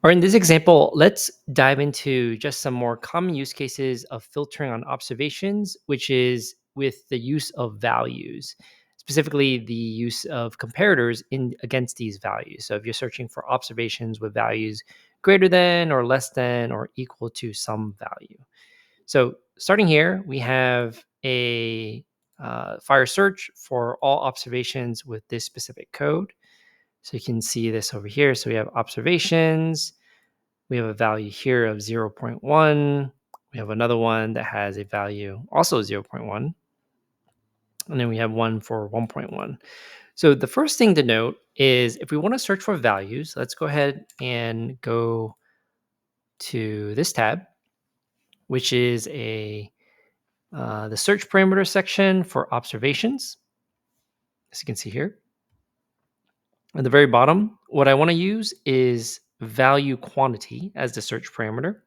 Or in this example, let's dive into just some more common use cases of filtering on observations, which is with the use of values, specifically the use of comparators in against these values. So if you're searching for observations with values greater than or less than or equal to some value. So starting here, we have a FHIR search for all observations with this specific code. So you can see this over here. So we have observations. We have a value here of 0.1. We have another one that has a value also 0.1. And then we have one for 1.1. So the first thing to note is if we want to search for values, let's go ahead and go to this tab, which is the search parameter section for observations, as you can see here. At the very bottom, what I want to use is value quantity as the search parameter.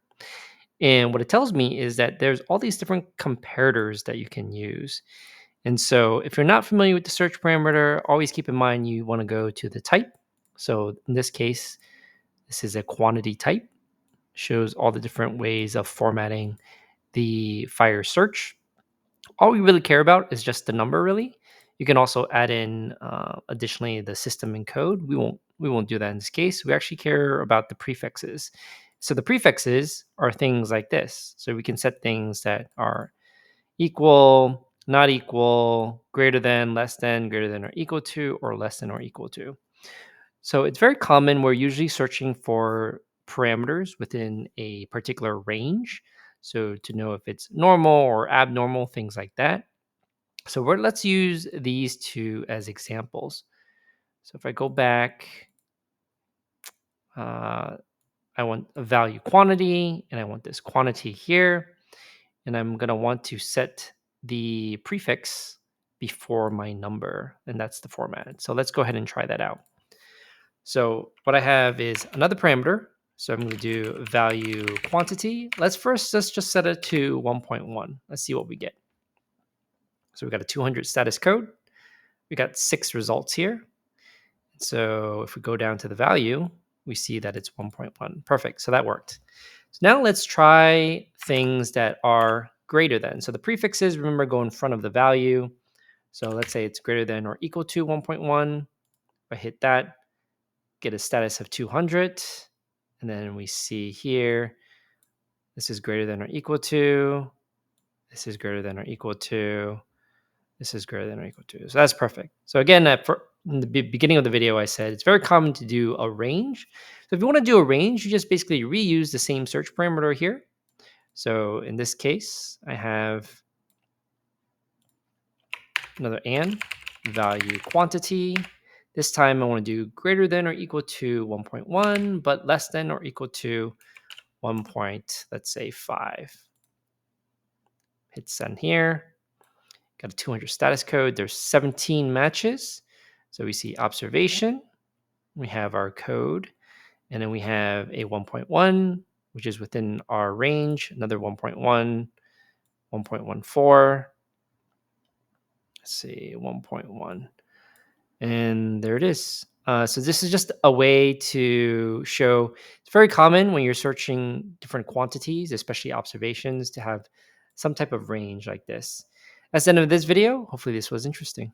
And what it tells me is that there's all these different comparators that you can use. And so if you're not familiar with the search parameter, always keep in mind you want to go to the type. So in this case, this is a quantity type, shows all the different ways of formatting the FHIR search. All we really care about is just the number, really. You can also add in additionally the system and code. We won't do that in this case. We actually care about the prefixes. So the prefixes are things like this. So we can set things that are equal, not equal, greater than, less than, greater than or equal to, or less than or equal to. So it's very common. We're usually searching for parameters within a particular range. So to know if it's normal or abnormal, things like that. So let's use these two as examples. So if I go back, uh, I want a value quantity, and I want this quantity here. And I'm going to want to set the prefix before my number, and that's the format. So let's go ahead and try that out. So what I have is another parameter. So I'm going to do value quantity. Let's just set it to 1.1. Let's see what we get. So we got a 200 status code. We got 6 results here. So if we go down to the value, we see that it's 1.1. Perfect. So that worked. So now let's try things that are greater than. So the prefixes, remember, go in front of the value. So let's say it's greater than or equal to 1.1. If I hit that, get a status of 200. And then we see here, this is greater than or equal to. This is greater than or equal to. This is greater than or equal to. So that's perfect. So again, in the beginning of the video, I said it's very common to do a range. So if you want to do a range, you just basically reuse the same search parameter here. So in this case, I have another and value quantity. This time I want to do greater than or equal to 1.1, but less than or equal to 1 point, let's say 5. Hit send here. Got a 200 status code. There's 17 matches. So we see observation. We have our code. And then we have a 1.1, which is within our range. Another 1.1, 1.14. Let's see, 1.1. And there it is. So this is just a way to show, it's very common when you're searching different quantities, especially observations, to have some type of range like this. That's the end of this video. Hopefully this was interesting.